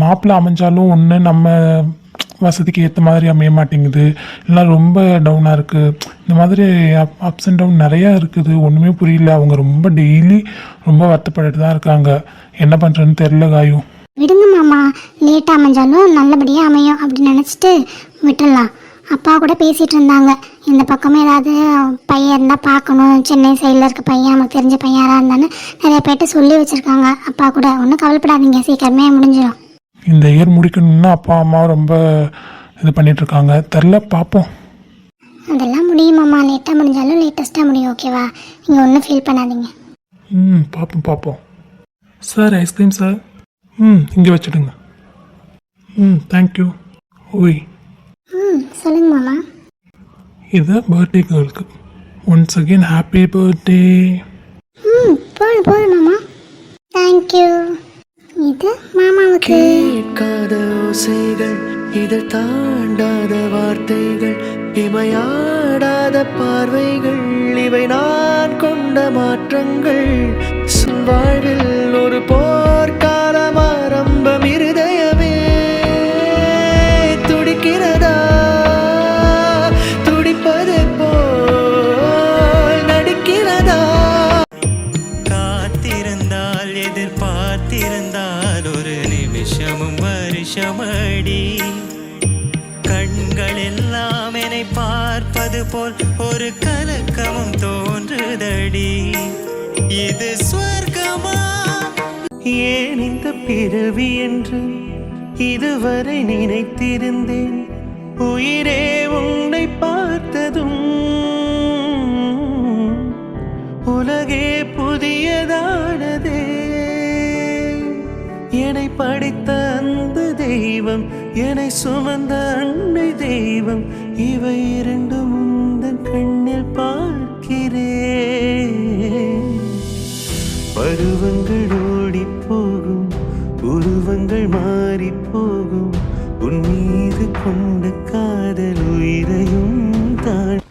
[SPEAKER 3] மாப்பிள்ளை அமைஞ்சாலும் ஒன்று நம்ம வசதிக்கு ஏற்ற மாதிரி அமைய மாட்டேங்குது, இல்லை ரொம்ப டவுனாக இருக்குது. இந்த மாதிரி அப்ஸ் அண்ட் டவுன் நிறையா இருக்குது. ஒன்றுமே புரியல. அவங்க ரொம்ப டெய்லி ரொம்ப வருத்தப்பட்டுட்டு தான் இருக்காங்க. என்ன பண்ணுறதுன்னு தெரில காயும்.
[SPEAKER 2] விடுங்க மாமா, லேட்டாக அமைஞ்சாலும் நல்லபடியாக அமையும் அப்படின்னு நினச்சிட்டு விட்டுடலாம். அப்பா கூட பேசிகிட்டு இருந்தாங்க, இந்த பக்கமே ஏதாவது பையன் இருந்தால் பார்க்கணும், சென்னை சைடில் இருக்க பையன் நமக்கு தெரிஞ்ச பையன் யாராக இருந்தான்னு நிறைய பேர்ட்ட சொல்லி வச்சுருக்காங்க. அப்பா கூட ஒன்றும் கவலைப்படாதீங்க, சீக்கிரமே முடிஞ்சிடும்.
[SPEAKER 3] இந்த இயர் முடிக்கணும்னா அப்பா அம்மா ரொம்ப இது பண்ணிகிட்ருக்காங்க. தெரில, பார்ப்போம்.
[SPEAKER 2] அதெல்லாம் முடியுமாம்மா, லேட்டாக முடிஞ்சாலும் லேட்டஸ்ட்டாக முடியும். ஓகேவா? நீங்கள் ஒன்றும் ஃபீல் பண்ணாதீங்க.
[SPEAKER 3] பார்ப்போம். Sir ice cream sir. இங்கே வச்சுடுங்க. தேங்க்யூ. ஓய்
[SPEAKER 2] சொல்லுங்க மாமா.
[SPEAKER 3] இது பர்த்டே கேர்ளுக்கு. Once again happy birthday.
[SPEAKER 2] போதும் மாமா. தேங்க்யூ. இது மாமாவுக்கு.
[SPEAKER 1] கேட்காத ஓசைகள், இதை தாண்டாத வார்த்தைகள், இமையாடாத பார்வைகள், இவை நான் கொண்ட மாற்றங்கள். வாழ்வில் ஒரு போர்க்காலம் ஆரம்பம். இருதயமே துடிக்கிறதா? துடிப்பது போல் நடிக்கிறதா? காத்திருந்தால் எதிர்பார்த்திருந்தால் ஒரு நிமிஷமும் வருஷமடி. கண்கள் எல்லாம் என்னை பார்ப்பது போல் ஒரு கலக்கமும் தோன்றுதடி. இது ஸ்வர்க்கமா? ஏன் இந்த பிறவி என்று இதுவரை நினைத்திருந்தேன். உயிரே உன்னை பார்த்ததும் உலகே புதியதானதே. என்னை படைத்த அந்த தெய்வம், என்னை சுமந்த அன்னை தெய்வம், இவை இரண்டும் உந்தன் கண்ணில் பார்க்கிறேன். பருவங்கள் ஓடி போகும், உருவங்கள் மாறி போகும், உன் மீது கொண்ட காதல் உயிரையும் தான்.